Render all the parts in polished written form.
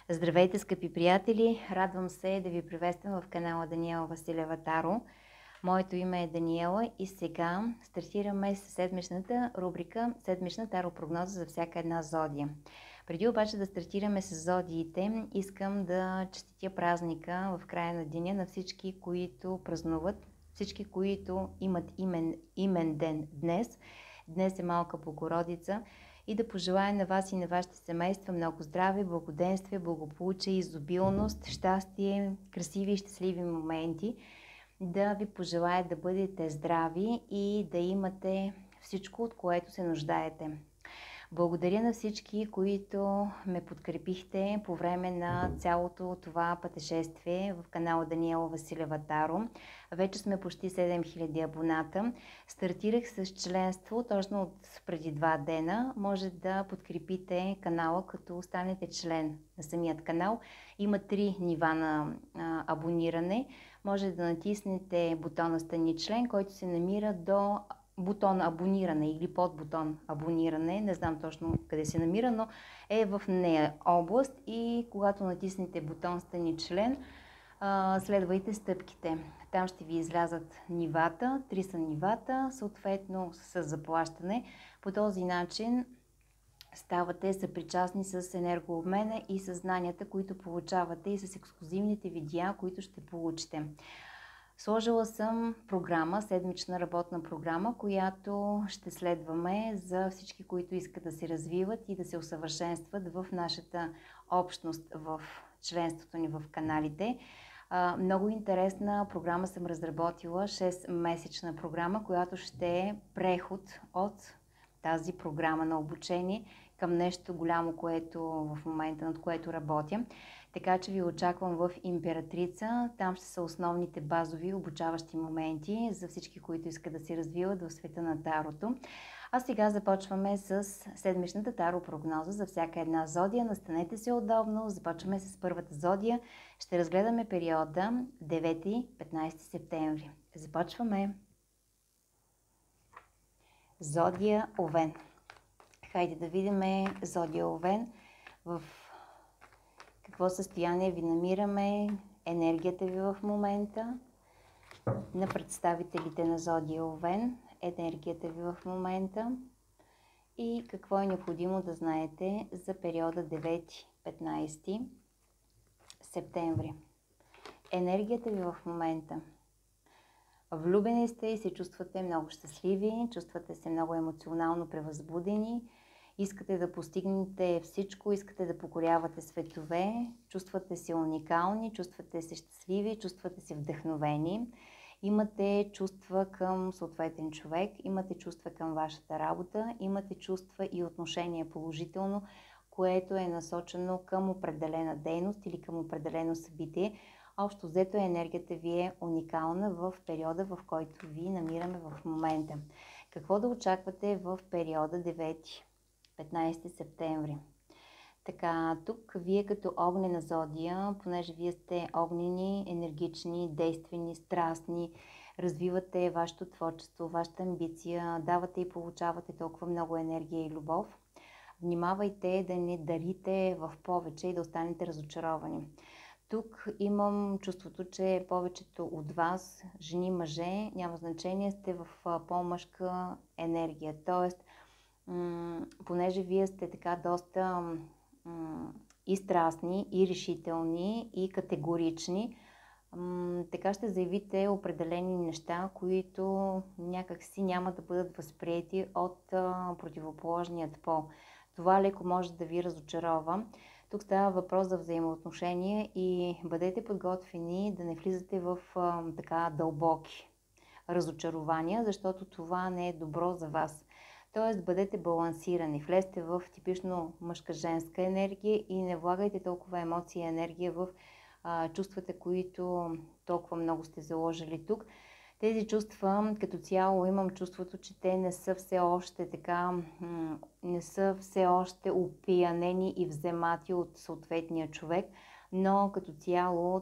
Здравейте, скъпи приятели! Радвам се да ви приветствам в канала Даниела Василева Таро. Моето име е Даниела и сега стартираме с седмичната рубрика Седмична таро прогноза за всяка една зодия. Преди обаче да стартираме с зодиите, искам да честитя празника в края на деня на всички, които празнуват, всички, които имат имен ден днес. Днес е Малка Богородица. И да пожелая на вас и на вашите семейства много здраве, благоденствие, благополучие, изобилност, щастие, красиви и щастливи моменти. Да ви пожелая да бъдете здрави и да имате всичко, от което се нуждаете. Благодаря на всички, които ме подкрепихте по време на цялото това пътешествие в канала Даниела Василева Таро. Вече сме почти 7000 абоната. Стартирах с членство точно от преди 2 дена. Може да подкрепите канала, като станете член на самият канал. Има 3 нива на абониране. Може да натиснете бутона Стани член, който се намира до бутон абониране или под бутон абониране, не знам точно къде се намира, но е в нея област и когато натиснете бутон Стани член, следвайте стъпките. Там ще ви излязат нивата, 3 са нивата, съответно с заплащане. По този начин ставате съпричастни с енергообмена и с знанията, които получавате и с ексклузивните видеа, които ще получите. Сложила съм програма, седмична работна програма, която ще следваме за всички, които искат да се развиват и да се усъвършенстват в нашата общност, в членството ни в каналите. Много интересна програма съм разработила, 6-месечна програма, която ще е преход от тази програма на обучение към нещо голямо, което в момента, над което работя. Така че ви очаквам в Императрица. Там ще са основните базови обучаващи моменти за всички, които искат да се развиват в света на тарото. А сега започваме с седмичната таро прогноза за всяка една зодия. Настанете се удобно. Започваме с първата зодия. Ще разгледаме периода 9-15 септември. Започваме. Зодия Овен. Хайде да видим зодия Овен в какво състояние ви намираме, енергията ви в момента. На представителите на зодия Овен, енергията ви в момента и какво е необходимо да знаете за периода 9-15 септември. Енергията ви в момента. Влюбени сте и се чувствате много щастливи, чувствате се много емоционално превъзбудени, искате да постигнете всичко, искате да покорявате светове, чувствате се уникални, чувствате се щастливи, чувствате се вдъхновени, имате чувства към съответен човек, имате чувства към вашата работа, имате чувства и отношение положително, което е насочено към определена дейност или към определено събитие. Общо взето енергията ви е уникална в периода, в който ви намираме в момента. Какво да очаквате в периода 9-15 септември? Така, тук вие като огнена зодия, понеже вие сте огнени, енергични, действени, страстни, развивате вашето творчество, вашата амбиция, давате и получавате толкова много енергия и любов. Внимавайте да не дарите в повече и да останете разочаровани. Тук имам чувството, че повечето от вас, жени, мъже, няма значение, сте в по-мъжка енергия. Тоест, понеже вие сте така доста и страстни, и решителни, и категорични, така ще заявите определени неща, които някакси няма да бъдат възприети от противоположният пол. Това леко може да ви разочарова. Тук става въпрос за взаимоотношения и бъдете подготвени да не влизате в така дълбоки разочарования, защото това не е добро за вас. Тоест бъдете балансирани, влезте в типично мъжка-женска енергия и не влагайте толкова емоция и енергия в чувствата, които толкова много сте заложили тук. Тези чувства, като цяло, имам чувството, че те не са все още така, не са все още опиянени и вземати от съответния човек, но като цяло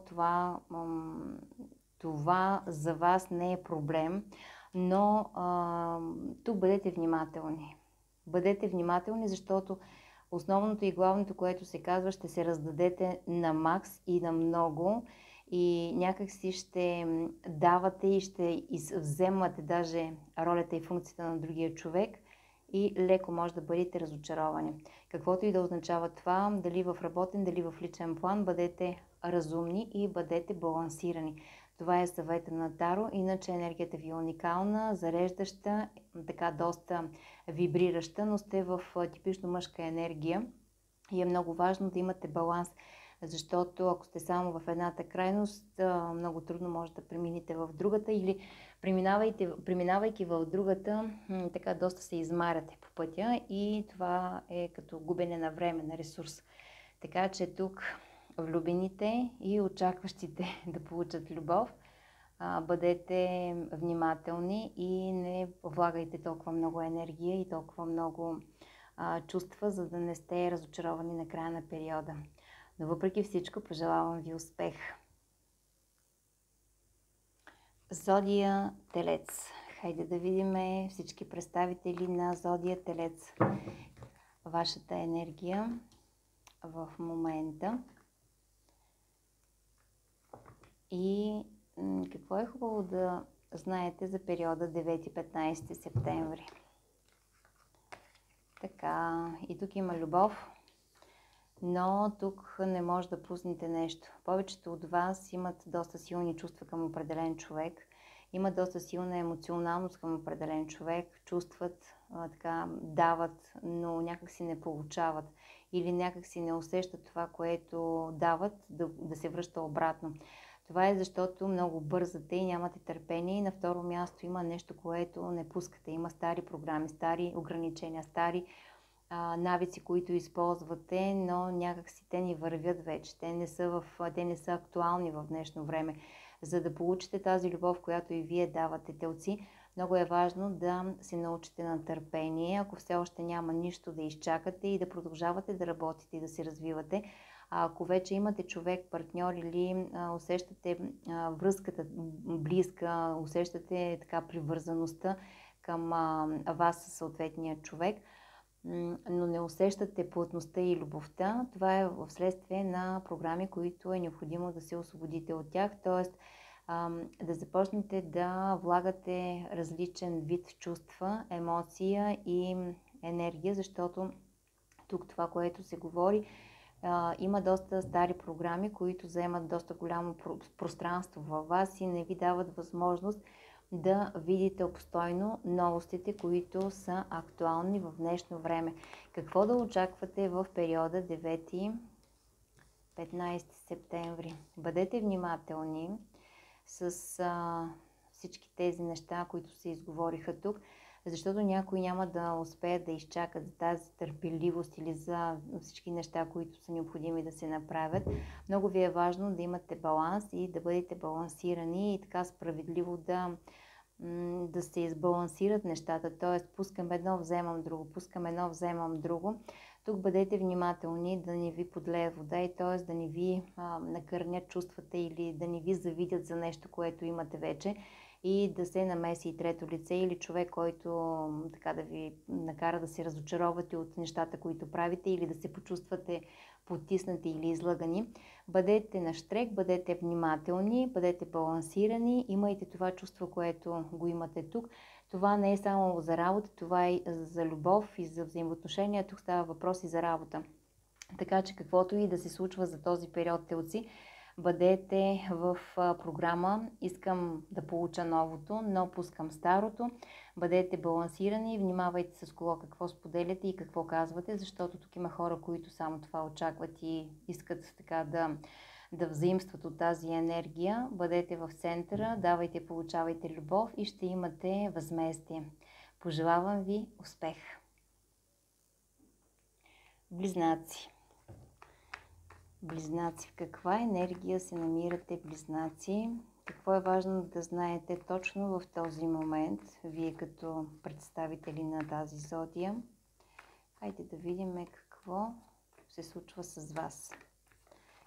това за вас не е проблем, но тук бъдете внимателни. Бъдете внимателни, защото Основното и главното, което се казва, ще се раздадете на макс и на много и някак си ще давате и ще вземате даже ролята и функцията на другия човек и леко може да бъдете разочаровани. Каквото и да означава това, дали в работен, дали в личен план, бъдете разумни и бъдете балансирани. Това е съвета на Таро, иначе енергията ви е уникална, зареждаща, така доста вибрираща, но сте в типично мъжка енергия и е много важно да имате баланс, защото ако сте само в едната крайност, много трудно може да преминете в другата или преминавайки в другата, така доста се измаряте по пътя и това е като губене на време, на ресурс. Така че тук влюбените и очакващите да получат любов, бъдете внимателни и не влагайте толкова много енергия и толкова много чувства, за да не сте разочаровани на края на периода. Но въпреки всичко, пожелавам ви успех. Зодия Телец. Хайде да видим всички представители на Зодия Телец. Вашата енергия в момента. И какво е хубаво да знаете за периода 9-15 септември. Така, и тук има любов, но тук не може да пуснете нещо. Повечето от вас имат доста силни чувства към определен човек, имат доста силна емоционалност към определен човек, чувстват, така, дават, но някак си не получават или някак си не усещат това, което дават, да се връща обратно. Това е защото много бързате и нямате търпение и на второ място има нещо, което не пускате. Има стари програми, стари ограничения, стари навици, които използвате, но някак си те ни вървят вече. Те не са актуални в днешно време. За да получите тази любов, която и вие давате, телци, много е важно да се научите на търпение. Ако все още няма нищо, да изчакате и да продължавате да работите и да се развивате. А ако вече имате човек, партньор или усещате връзката близка, усещате така привързаността към вас със съответния човек, но не усещате плътността и любовта, това е вследствие на програми, които е необходимо да се освободите от тях, т.е. да започнете да влагате различен вид чувства, емоция и енергия, защото тук това, което се говори, има доста стари програми, които заемат доста голямо пространство във вас и не ви дават възможност да видите обстойно новостите, които са актуални в днешно време. Какво да очаквате в периода 9-15 септември? Бъдете внимателни с всички тези неща, които се изговориха тук, защото някои няма да успеят да изчакат за тази търпеливост или за всички неща, които са необходими да се направят. Много ви е важно да имате баланс и да бъдете балансирани и така справедливо да се избалансират нещата, т.е. пускам едно, вземам друго, пускам едно, вземам друго. Тук бъдете внимателни да не ви подлее вода и т.е. да не ви накърнят чувствата или да не ви завидят за нещо, което имате вече и да се намеси и трето лице или човек, който така да ви накара да се разочаровате от нещата, които правите или да се почувствате потиснати или излъгани. Бъдете на щрек, бъдете внимателни, бъдете балансирани, имайте това чувство, което го имате тук. Това не е само за работа, това е за любов и за взаимоотношения. Тук става въпрос и за работа. Така че каквото и да се случва за този период, телци, бъдете в програма искам да получа новото, но пускам старото. Бъдете балансирани, внимавайте с кого какво споделяте и какво казвате, защото тук има хора, които само това очакват и искат така да взаимстват от тази енергия. Бъдете в центъра, давайте, получавайте любов и ще имате възмездие. Пожелавам ви успех! Близнаци. Близнаци. В каква енергия се намирате, Близнаци? Какво е важно да знаете точно в този момент, вие като представители на тази зодия? Хайде да видим какво се случва с вас.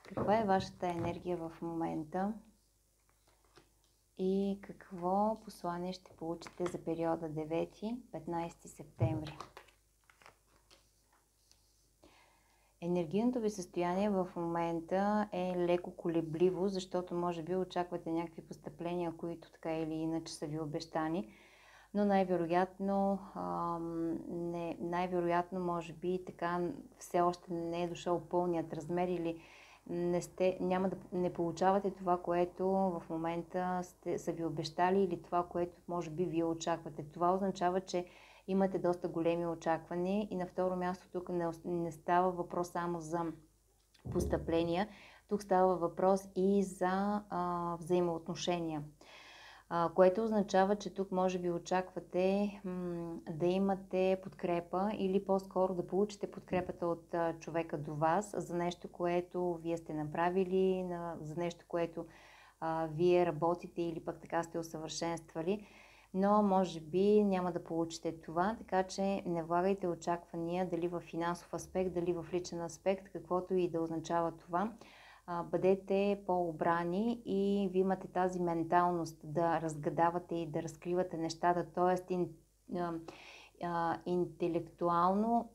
Каква е вашата енергия в момента? И какво послание ще получите за периода 9-15 септември? Енергийното ви състояние в момента е леко колебливо, защото може би очаквате някакви постъпления, които така или иначе са ви обещани, но най-вероятно може би така все още не е дошъл пълният размер или не получавате това, което в момента са ви обещали или това, което може би вие очаквате. Това означава, че имате доста големи очаквания и на второ място тук не става въпрос само за постъпления, тук става въпрос и за взаимоотношения. Което означава, че тук може би очаквате да имате подкрепа или по-скоро да получите подкрепата от човека до вас за нещо, което вие сте направили, за нещо, което вие работите или пък така сте усъвършенствали, но може би няма да получите това, така че не влагайте очаквания дали в финансов аспект, дали в личен аспект, каквото и да означава това. Бъдете по-обрани и ви имате тази менталност да разгадавате и да разкривате нещата, т.е. интелектуално,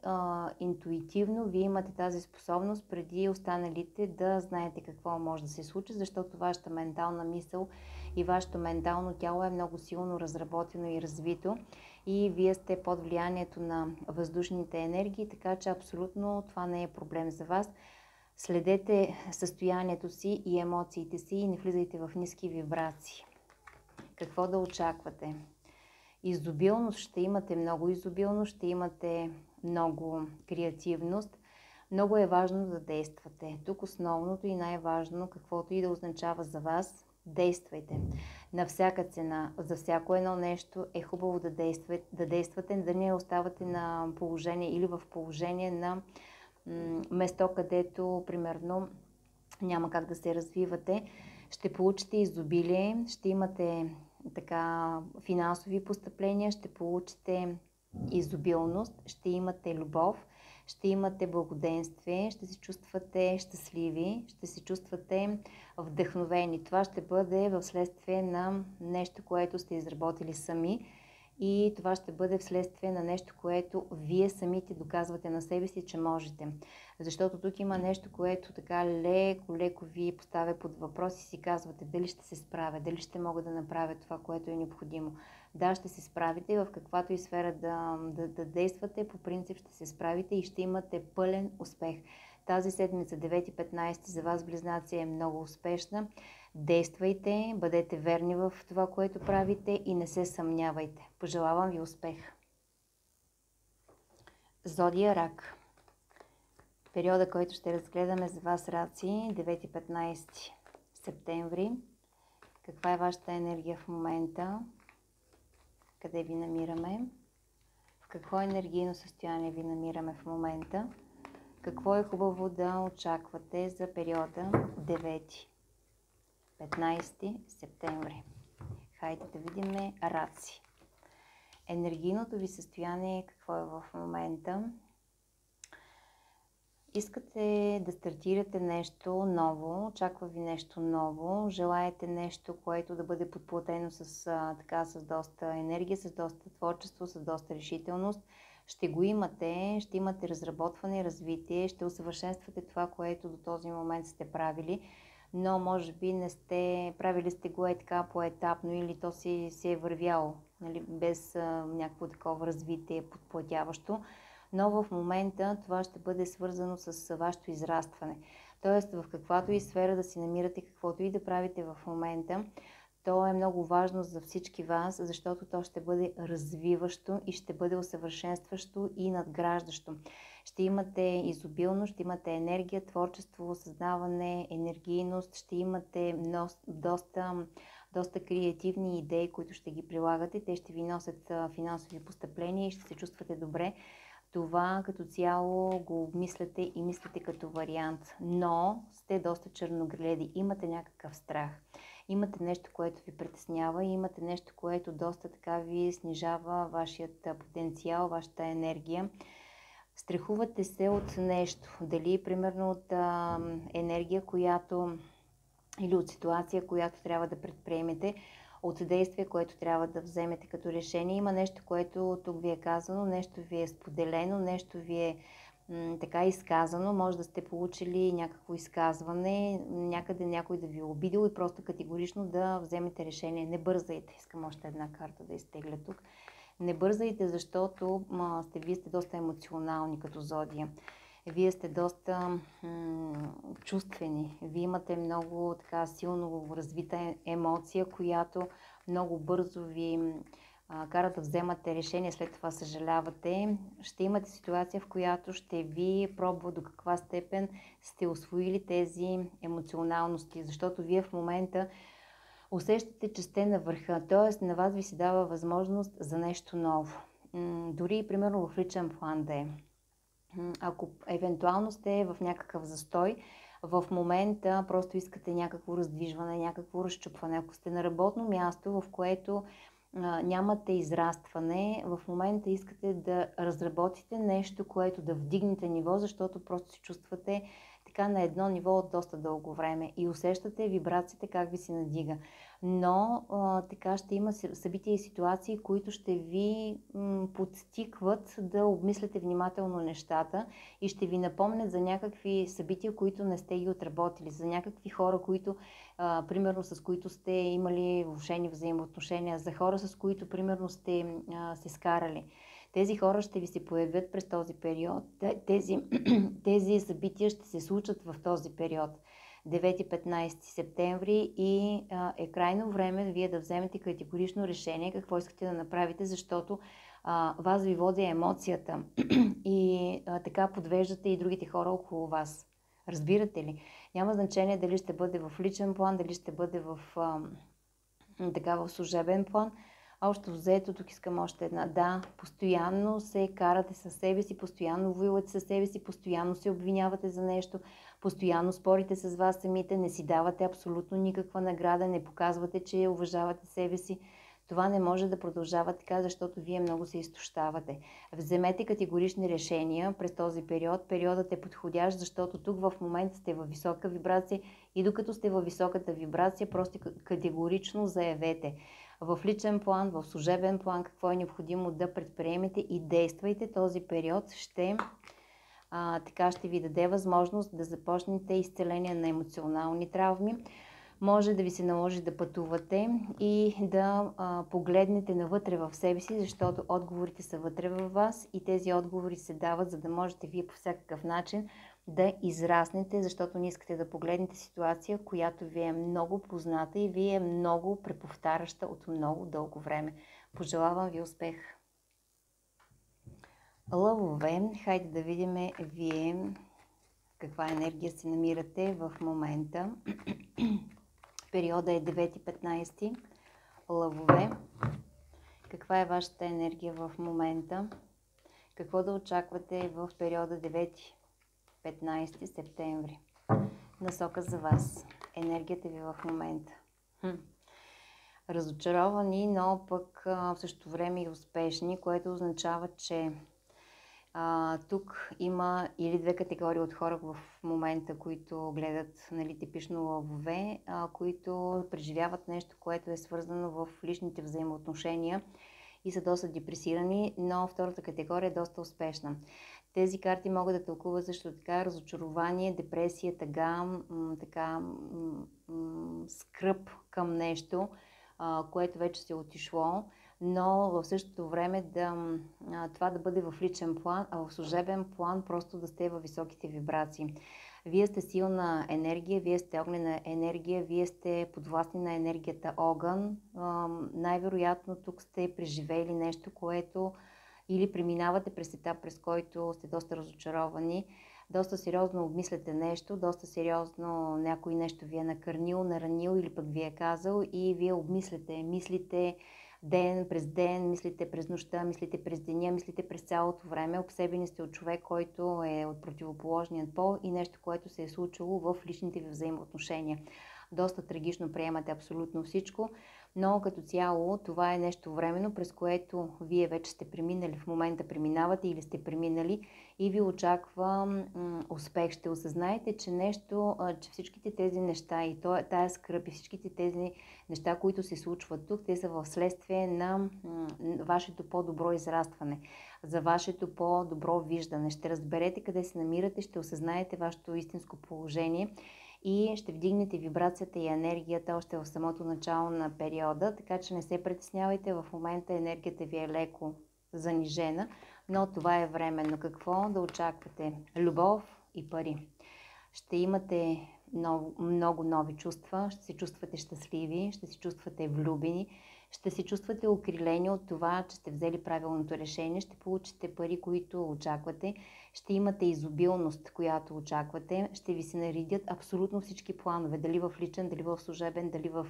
интуитивно вие имате тази способност преди останалите да знаете какво може да се случи, защото вашата ментална мисъл и вашето ментално тяло е много силно разработено и развито и вие сте под влиянието на въздушните енергии, така че абсолютно това не е проблем за вас. Следете състоянието си и емоциите си и не влизайте в ниски вибрации. Какво да очаквате? Изобилност, ще имате много изобилност, ще имате много креативност. Много е важно да действате. Тук основното и най-важно, каквото и да означава за вас, действайте. На всяка цена, за всяко едно нещо е хубаво да действате, да не оставате на положение или в положение на место, където примерно няма как да се развивате. Ще получите изобилие, ще имате така финансови постъпления, ще получите изобилност, ще имате любов, ще имате благоденствие, ще се чувствате щастливи, ще се чувствате вдъхновени. Това ще бъде в следствие на нещо, което сте изработили сами и това ще бъде вследствие на нещо, което вие самите доказвате на себе си, че можете. Защото тук има нещо, което така леко ви поставя под въпрос и си казвате дали ще се справя, дали ще мога да направя това, което е необходимо. Да, ще се справите, в каквато и сфера да действате, по принцип ще се справите и ще имате пълен успех. Тази седмица, 9-15 за вас, близнаци, е много успешна. Действайте, бъдете верни в това, което правите и не се съмнявайте. Пожелавам ви успех! Зодия Рак. Периода, който ще разгледаме за вас, раци, 9-15 септември. Каква е вашата енергия в момента? Къде ви намираме? В какво енергийно състояние ви намираме в момента? Какво е хубаво да очаквате за периода 9-15 септември? Хайде да видим раци. Енергийното ви състояние какво е в момента? Искате да стартирате нещо ново, очаква ви нещо ново, желаете нещо, което да бъде подплатено с доста енергия, с доста творчество, с доста решителност. Ще го имате, ще имате разработване, развитие, ще усъвършенствате това, което до този момент сте правили, но може би не сте правили сте го така поетапно или то си е вървяло, нали, без някакво такова развитие подплатяващо. Но в момента това ще бъде свързано с вашето израстване. Тоест в каквато и сфера да си намирате, каквото и да правите в момента, то е много важно за всички вас, защото то ще бъде развиващо и ще бъде усъвършенстващо и надграждащо. Ще имате изобилност, ще имате енергия, творчество, осъзнаване, енергийност, ще имате доста креативни идеи, които ще ги прилагате. Те ще ви носят финансови постъпления и ще се чувствате добре. Това като цяло го обмисляте и мислите като вариант, но сте доста черногледи, имате някакъв страх. Имате нещо, което ви притеснява и имате нещо, което доста така ви снижава вашият потенциал, вашата енергия. Страхувате се от нещо, дали примерно от енергия, или от ситуация, която трябва да предприемете, от действие, което трябва да вземете като решение. Има нещо, което тук ви е казано, нещо ви е споделено, нещо ви е така изказано, може да сте получили някакво изказване, някъде някой да ви е обидил и просто категорично да вземете решение. Не бързайте. Искам още една карта да изтегля тук. Не бързайте, защото вие сте доста емоционални като зодия. Вие сте доста чувствени. Вие имате много така силно развита емоция, която много бързо ви кара да вземате решение, след това съжалявате. Ще имате ситуация, в която ще ви пробва до каква степен сте усвоили тези емоционалности, защото вие в момента усещате, че сте на върха, т.е. на вас ви се дава възможност за нещо ново. Дори, примерно, в личен план да е. Ако евентуално сте в някакъв застой, в момента просто искате някакво раздвижване, някакво разчупване. Ако сте на работно място, в което нямате израстване, в момента искате да разработите нещо, което да вдигнете ниво, защото просто се чувствате така на едно ниво от доста дълго време и усещате вибрациите как ви се надига. Но така ще има събития и ситуации, които ще ви подстикват да обмисляте внимателно нещата и ще ви напомнят за някакви събития, които не сте ги отработили, за някакви хора, които, примерно, с които сте имали влошени взаимоотношения, за хора, с които, примерно, сте се скарали. Тези хора ще ви се появят през този период. Тези събития ще се случат в този период. 9-15 септември и е крайно време вие да вземете категорично решение какво искате да направите, защото вас ви води емоцията и така подвеждате и другите хора около вас. Разбирате ли? Няма значение дали ще бъде в личен план, дали ще бъде в служебен план. Общо взето, тук искам още една. Да, постоянно се карате със себе си, постоянно воювате със себе си, постоянно се обвинявате за нещо, постоянно спорите с вас самите, не си давате абсолютно никаква награда, не показвате, че уважавате себе си. Това не може да продължава така, защото вие много се изтощавате. Вземете категорични решения през този период. Периодът е подходящ, защото тук в момента сте във висока вибрация и докато сте във високата вибрация, просто категорично заявете. В личен план, в служебен план, какво е необходимо да предприемете и действайте. Този период ще ви даде възможност да започнете изцеление на емоционални травми. Може да ви се наложи да пътувате и да погледнете навътре в себе си, защото отговорите са вътре във вас и тези отговори се дават, за да можете вие по всякакъв начин да израснете, защото не искате да погледнете ситуация, която ви е много позната и ви е много преповтаряща от много дълго време. Пожелавам ви успех! Лъвове, хайде да видим вие каква енергия се намирате в момента. Периода е 9-15. Лъвове, каква е вашата енергия в момента? Какво да очаквате в периода 9-15 септември? Насока за вас. Енергията ви в момента. Разочаровани, но пък в същото време и успешни, което означава, че тук има или две категории от хора в момента, които гледат типично лъвове, които преживяват нещо, което е свързано в личните взаимоотношения и са доста депресирани, но втората категория е доста успешна. Тези карти могат да тълкуват също така разочарование, депресия, тъга, скръб към нещо, което вече се е отишло, но в същото време това да бъде в личен план, а в служебен план просто да сте във високите вибрации. Вие сте силна енергия, вие сте огнена енергия, вие сте подвластни на енергията огън. Най-вероятно тук сте преживели нещо, което или преминавате през етап, през който сте доста разочаровани, доста сериозно обмисляте нещо, доста сериозно някой нещо ви е накърнил, наранил или пък ви е казал и вие обмисляте, мислите ден, мислите през нощта, мислите през деня, мислите през цялото време. Обсебени сте от човек, който е от противоположния пол и нещо, което се е случило в личните ви взаимоотношения. доста трагично приемате абсолютно всичко, но като цяло това е нещо временно, през което вие вече сте преминали, в момента преминавате или сте преминали и ви очаква успех. Ще осъзнаете, че всичките тези неща и тая скръп и всичките тези неща, които се случват тук, те са в следствие на вашето по-добро израстване, за вашето по-добро виждане. Ще разберете къде се намирате, ще осъзнаете вашето истинско положение и ще вдигнете вибрацията и енергията още в самото начало на периода, така че не се притеснявайте, в момента енергията ви е леко занижена, но това е временно. Какво да очаквате? Любов и пари. Ще имате много нови чувства, ще се чувствате щастливи, ще се чувствате влюбени, ще се чувствате окрилени от това, че сте взели правилното решение, ще получите пари, които очаквате, ще имате изобилност, която очаквате, ще ви се наредят абсолютно всички планове, дали в личен, дали в служебен, дали в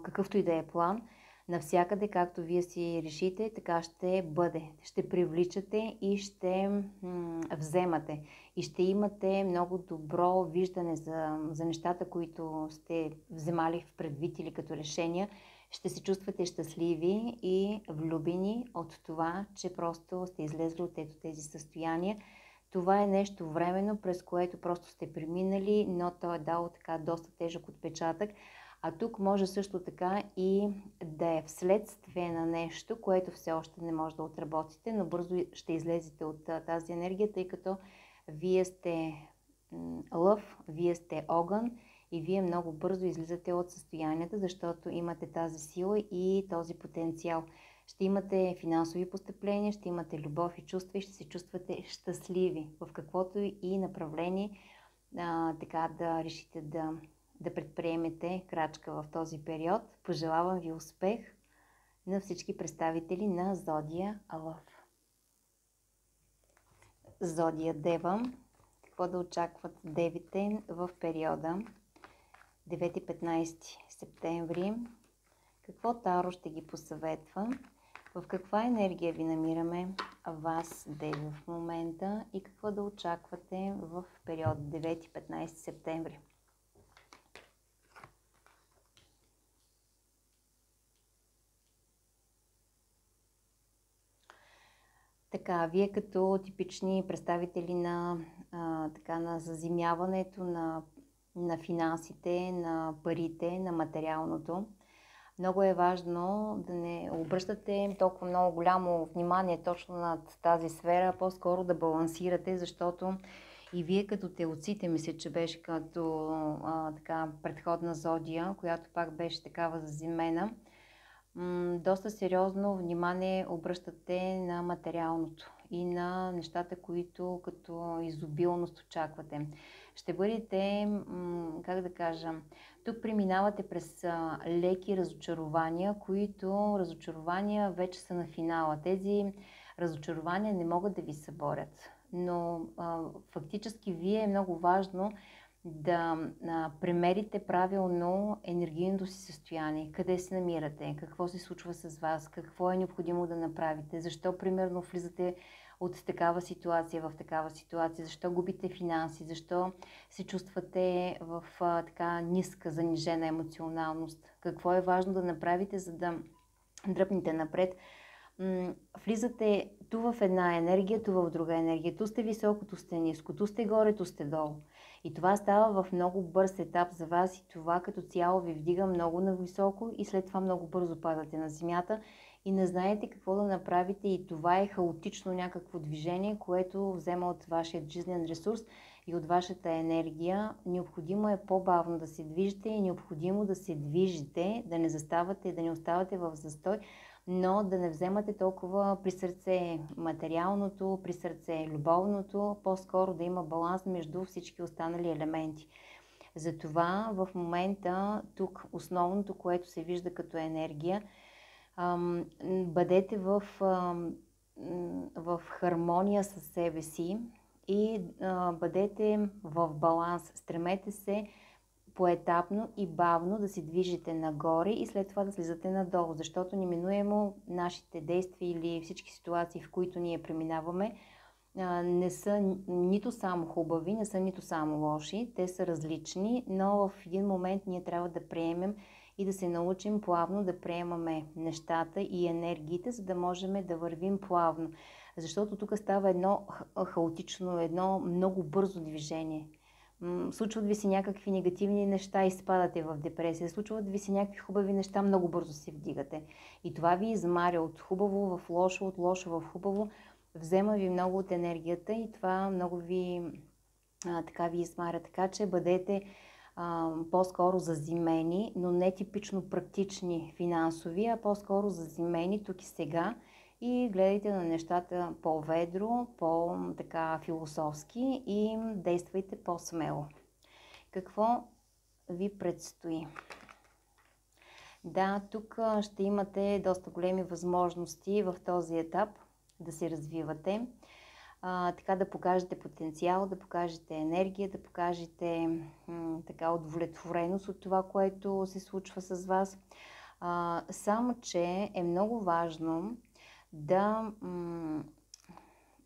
какъвто и да е план. Навсякъде, както вие си решите, така ще бъде. Ще привличате и ще вземате. И ще имате много добро виждане за нещата, които сте вземали в предвид или като решения. Ще се чувствате щастливи и влюбени от това, че просто сте излезли от тези състояния. Това е нещо временно, през което просто сте преминали, но то е дало така доста тежък отпечатък. А тук може също така и да е вследствие на нещо, което все още не може да отработите, но бързо ще излезете от тази енергия, тъй като вие сте лъв, вие сте огън и вие много бързо излизате от състоянията, защото имате тази сила и този потенциал. Ще имате финансови постъпления, ще имате любов и чувства и ще се чувствате щастливи в каквото и направление така да решите да предприемете крачка в този период. Пожелавам ви успех на всички представители на Зодия Лъв. Зодия Дева. Какво да очакват девите в периода 9-15 септември? Какво Таро ще ги посъветва? В каква енергия ви намираме вас, деви, в момента? И какво да очаквате в период 9-15 септември? Така, вие като типични представители на заземяването на финансите, на парите, на материалното, много е важно да не обръщате толкова много голямо внимание точно над тази сфера, по-скоро да балансирате, защото и вие като телците, мисля, че беше като предходна зодия, която пак беше такава заземена, доста сериозно внимание обръщате на материалното и на нещата, които като изобилност очаквате. Ще бъдете, тук преминавате през леки разочарования, които разочарования вече са на финала. Тези разочарования не могат да ви съборят, но фактически вие е много важно да премерите правилно енергийното си състояние, къде се намирате, какво се случва с вас, какво е необходимо да направите, защо примерно влизате от такава ситуация в такава ситуация, защо губите финанси, защо се чувствате в така ниска, занижена емоционалност, какво е важно да направите, за да дръпнете напред. Влизате ту в една енергия, ту в друга енергия. Ту сте високо, ту сте ниско, ту сте горе, ту сте долу. И това става в много бърз етап за вас и това като цяло ви вдига много нависоко и след това много бързо падате на земята и не знаете какво да направите и това е хаотично някакво движение, което взема от вашия жизнен ресурс и от вашата енергия. Необходимо е по-бавно да се движите и необходимо да се движите, да не заставате, да не оставате в застой, но да не вземате толкова при сърце материалното, при сърце любовното, по-скоро да има баланс между всички останали елементи. Затова в момента тук основното, което се вижда като енергия, бъдете в хармония с себе си и бъдете в баланс. Стремете се поетапно и бавно да се движите нагоре и след това да слизате надолу, защото неминуемо нашите действия или всички ситуации, в които ние преминаваме, не са нито само хубави, не са нито само лоши, те са различни, но в един момент ние трябва да приемем и да се научим плавно да приемаме нещата и енергиите, за да можем да вървим плавно. Защото тук става едно хаотично, едно много бързо движение. Случват ви се някакви негативни неща и спадате в депресия. Случват ви се някакви хубави неща, много бързо се вдигате. И това ви измаря от хубаво в лошо, от лошо в хубаво. Взема ви много от енергията и това много ви така ви измаря. Така че бъдете по-скоро заземени, но не типично практични финансови, а по-скоро заземени тук и сега и гледайте на нещата по-ведро, по-така философски и действайте по-смело. Какво ви предстои? Да, тук ще имате доста големи възможности в този етап да се развивате, така да покажете потенциал, да покажете енергия, да покажете така удовлетвореност от това, което се случва с вас. Само, че е много важно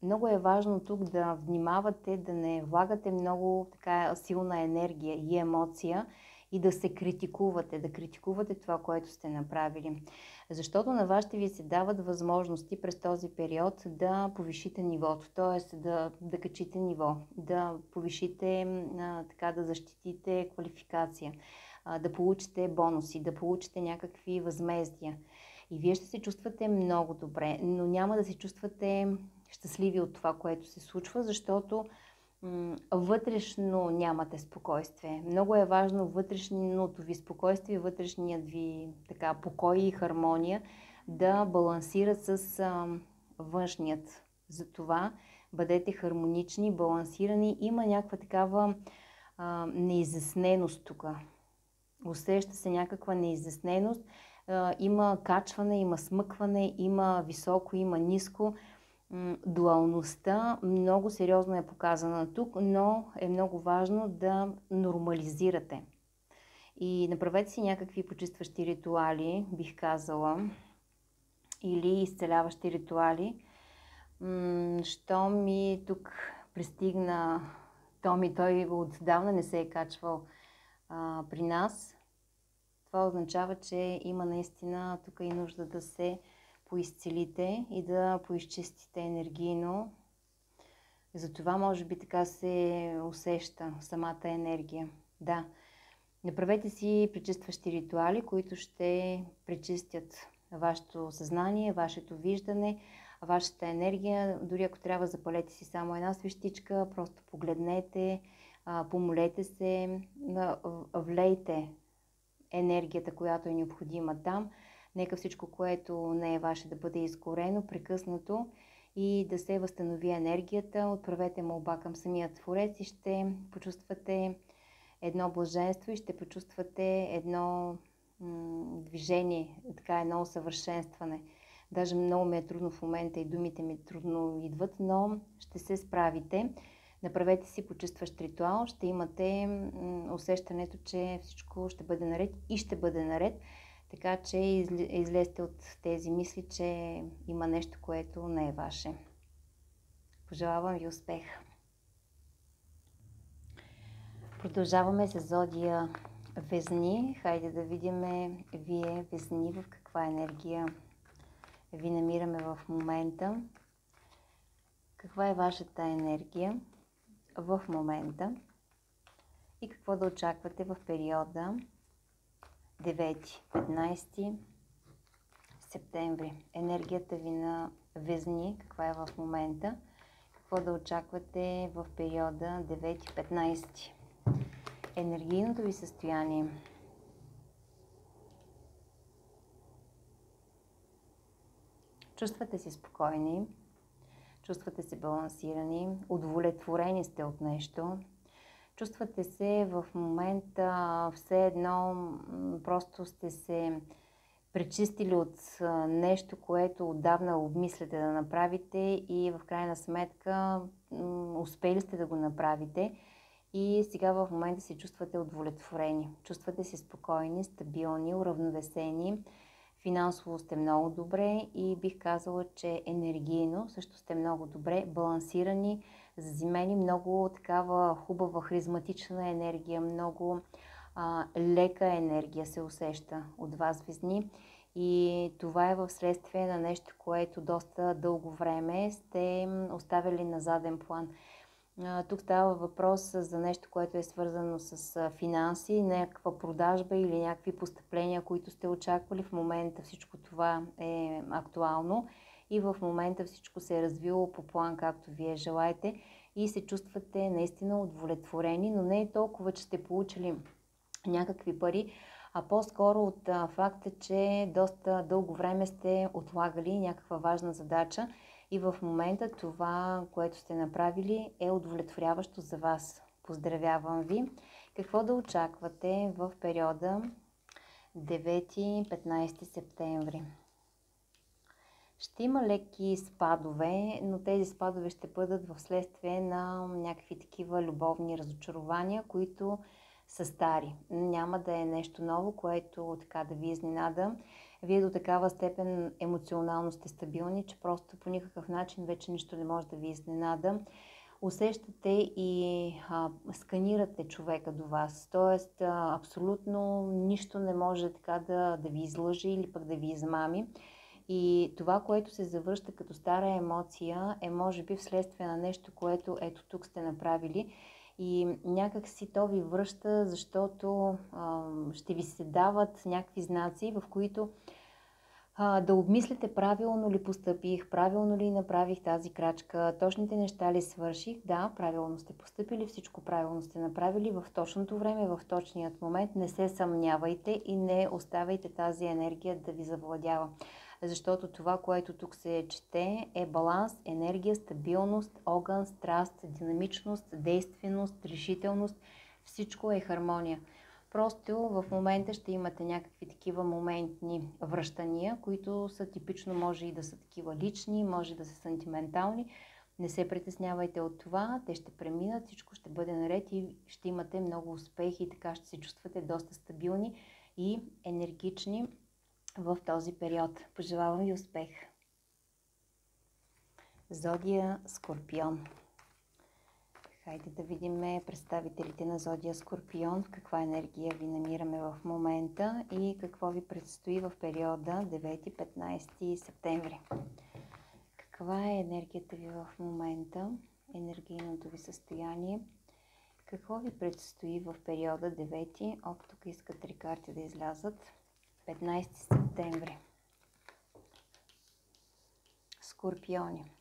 много е важно тук да внимавате, да не влагате много така силна енергия и емоция и да се критикувате, да критикувате това, което сте направили. Защото на вас ще ви се дават възможности през този период да повишите нивото, т.е. да качите ниво, да повишите, така да защитите квалификация, да получите бонуси, да получите някакви възмездия. И вие ще се чувствате много добре, но няма да се чувствате щастливи от това, което се случва, защото вътрешно нямате спокойствие. Много е важно вътрешното ви спокойствие, вътрешният ви така покой и хармония да балансират с външният. Затова бъдете хармонични, балансирани. Има някаква такава неизясненост тук. Усеща се някаква неизясненост. Има качване, има смъкване, има високо, има ниско. Дуалността много сериозно е показана тук, но е много важно да нормализирате. И направете си някакви почистващи ритуали, бих казала, или изцеляващи ритуали. Що ми тук пристигна Томи, той отдавна не се е качвал при нас. Това означава, че има наистина тук и нужда да се поизцелите и да поизчистите енергийно. Затова може би така се усеща самата енергия. Да, направете си пречистващи ритуали, които ще пречистят вашето съзнание, вашето виждане, вашата енергия. Дори ако трябва, запалете си само една свещичка, просто погледнете, помолете се, влейте енергията, която е необходима там. Нека всичко, което не е ваше, да бъде изгорено, прекъснато и да се възстанови енергията. Отправете молба към самия Творец и ще почувствате едно блаженство и ще почувствате едно движение, така едно усъвършенстване. Даже много ми е трудно в момента и думите ми трудно идват, но ще се справите. Направете си почистващ ритуал, ще имате усещането, че всичко ще бъде наред и ще бъде наред. Така че излезте от тези мисли, че има нещо, което не е ваше. Пожелавам ви успех! Продължаваме с зодия Везни. Хайде да видим вие, Везни, в каква енергия ви намираме в момента. Каква е вашата енергия в момента и какво да очаквате в периода 9-15 септември. Енергията ви на Везни, каква е в момента, какво да очаквате в периода 9-15. Енергийното ви състояние. Чувствате се спокойни, чувствате се балансирани, удовлетворени сте от нещо. Чувствате се в момента все едно, просто сте се пречистили от нещо, което отдавна обмисляте да направите и в крайна сметка успели сте да го направите и сега в момента се чувствате удовлетворени. Чувствате се спокойни, стабилни, уравновесени. Финансово сте много добре и бих казала, че енергийно също сте много добре, балансирани, заземени, много такава хубава, харизматична енергия, много лека енергия се усеща от вас, Везни. И това е в следствие на нещо, което доста дълго време сте оставили на заден план. Тук става въпрос за нещо, което е свързано с финанси, някаква продажба или някакви постъпления, които сте очаквали. В момента всичко това е актуално и в момента всичко се е развило по план, както вие желаете и се чувствате наистина удовлетворени, но не е толкова, че сте получили някакви пари, а по-скоро от факта, че доста дълго време сте отлагали някаква важна задача и в момента това, което сте направили, е удовлетворяващо за вас. Поздравявам ви! Какво да очаквате в периода 9-15 септември? Ще има леки спадове, но тези спадове ще бъдат в следствие на някакви такива любовни разочарования, които са стари. Няма да е нещо ново, което така да ви изненада. Вие до такава степен емоционално сте стабилни, че просто по никакъв начин вече нищо не може да ви изненада. Усещате и сканирате човека до вас. Тоест, абсолютно нищо не може така да ви излъжи или пък да ви измами. И това, което се завръща като стара емоция, е може би вследствие на нещо, което ето тук сте направили. И някак си то ви връща, защото ще ви се дават някакви знаци, в които да обмислите правилно ли постъпих, правилно ли направих тази крачка, точните неща ли свърших. Да, правилно сте постъпили, всичко правилно сте направили в точното време, в точният момент. Не се съмнявайте и не оставяйте тази енергия да ви завладява. Защото това, което тук се чете, е баланс, енергия, стабилност, огън, страст, динамичност, действеност, решителност. Всичко е хармония. Просто в момента ще имате някакви такива моментни връщания, които са типично, може и да са такива лични, може да са сантиментални. Не се притеснявайте от това, те ще преминат, всичко ще бъде наред и ще имате много успехи и така ще се чувствате доста стабилни и енергични в този период. Пожелавам ви успех! Зодия Скорпион. Хайде да видим представителите на Зодия Скорпион, в каква енергия ви намираме в момента и какво ви предстои в периода 9-15 септември. Каква е енергията ви в момента, енергийното ви състояние, какво ви предстои в периода 9, тук искат 3 карти да излязат, 15 септември. Скорпиони.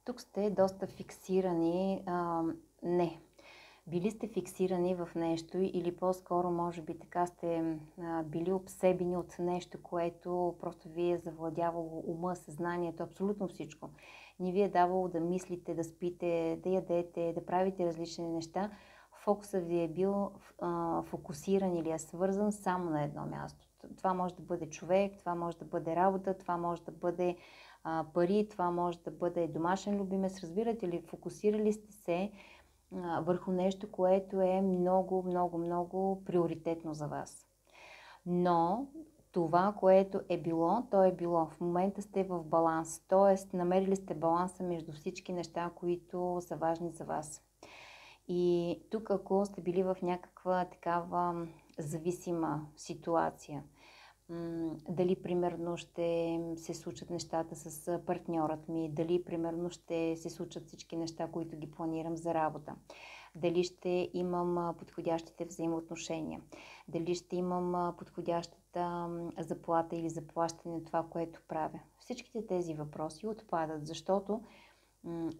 Тук сте доста фиксирани, били сте фиксирани в нещо или по-скоро може би така сте били обсебени от нещо, което просто ви е завладявало ума, съзнанието, абсолютно всичко. Не ви е давало да мислите, да спите, да ядете, да правите различни неща. Фокусът ви е бил фокусиран или е свързан само на едно място. Това може да бъде човек, това може да бъде работа, това може да бъде пари, това може да бъде домашен любимец. Разбирате ли, фокусирали сте се върху нещо, което е много, много, много приоритетно за вас. Но това, което е било, то е било. В момента сте в баланс, т.е. намерили сте баланса между всички неща, които са важни за вас. И тук, ако сте били в някаква такава зависима ситуация, дали примерно ще се случат нещата с партньорът ми, дали примерно ще се случат всички неща, които ги планирам за работа, дали ще имам подходящите взаимоотношения, дали ще имам подходящата заплата или заплащане на това, което правя. Всичките тези въпроси отпадат, защото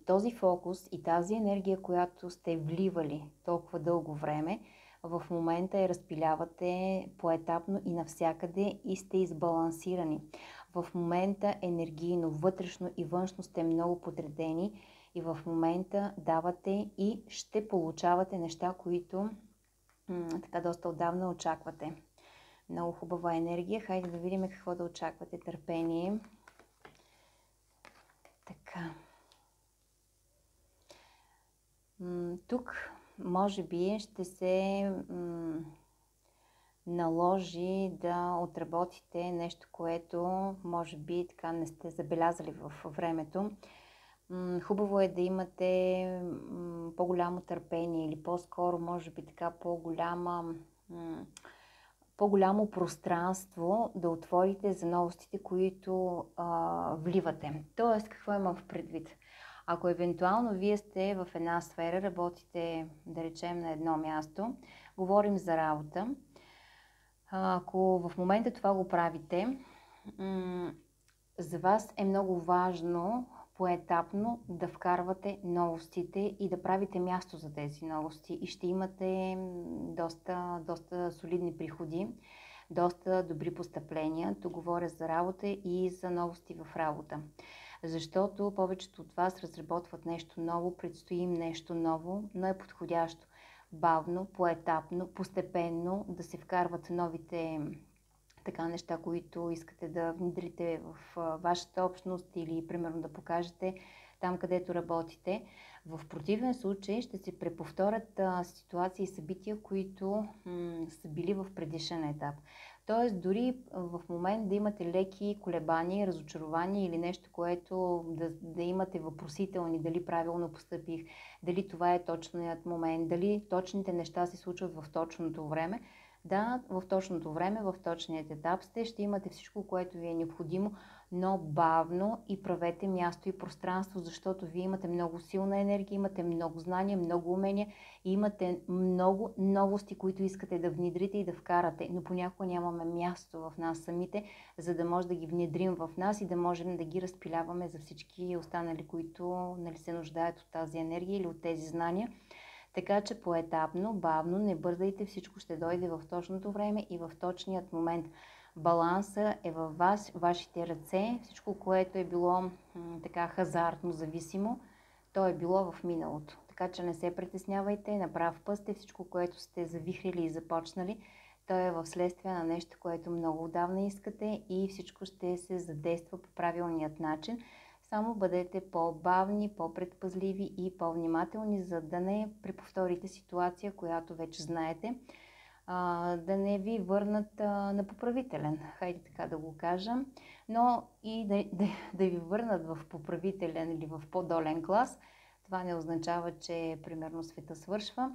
този фокус и тази енергия, която сте вливали толкова дълго време, в момента я разпилявате поетапно и навсякъде и сте избалансирани. В момента енергийно, вътрешно и външно сте много подредени и в момента давате и ще получавате неща, които така доста отдавна очаквате. Много хубава енергия. Хайде да видим какво да очаквате. Търпение. Така. Тук може би ще се наложи да отработите нещо, което може би така не сте забелязали в времето. Хубаво е да имате по-голямо търпение или по-скоро, може би така, по-голямо пространство да отворите за новостите, които вливате. Тоест, какво имам в предвид? Ако евентуално вие сте в една сфера, работите, да речем, на едно място, говорим за работа, ако в момента това го правите, за вас е много важно поетапно да вкарвате новостите и да правите място за тези новости и ще имате доста солидни приходи, доста добри постъпления. Тук говоря за работа и за новости в работа. Защото повечето от вас разработват нещо ново, предстои им нещо ново, но е подходящо бавно, поетапно, постепенно да се вкарват новите неща, които искате да внедрите в вашата общност или примерно да покажете там, където работите. В противен случай ще се преповторят ситуации и събития, които са били в предишен етап. Тоест, дори в момент да имате леки колебания, разочарования или нещо, което да имате въпросителни, дали правилно постъпих, дали това е точният момент, дали точните неща се случват в точното време. Да, в точното време, в точният етап ще имате всичко, което ви е необходимо, но бавно и правете място и пространство, защото вие имате много силна енергия, имате много знания, много умения и имате много новости, които искате да внедрите и да вкарате, но понякога нямаме място в нас самите, за да може да ги внедрим в нас и да можем да ги разпиляваме за всички останали, които се нуждаят от тази енергия или от тези знания. Така че поетапно, бавно, не бързайте, всичко ще дойде в точното време и в точният момент. Баланса е във вас, вашите ръце. Всичко, което е било хазартно, зависимо, то е било в миналото. Така че не се притеснявайте, на прав път сте. Всичко, което сте завихрили и започнали, то е в следствие на нещо, което много отдавна искате и всичко ще се задейства по правилният начин. Само бъдете по-бавни, по-предпазливи и по-внимателни, за да не преповторите ситуация, която вече знаете, да не ви върнат на поправителен, хайде така да го кажа, но и да ви върнат в поправителен или в по-долен клас. Това не означава, че примерно света свършва.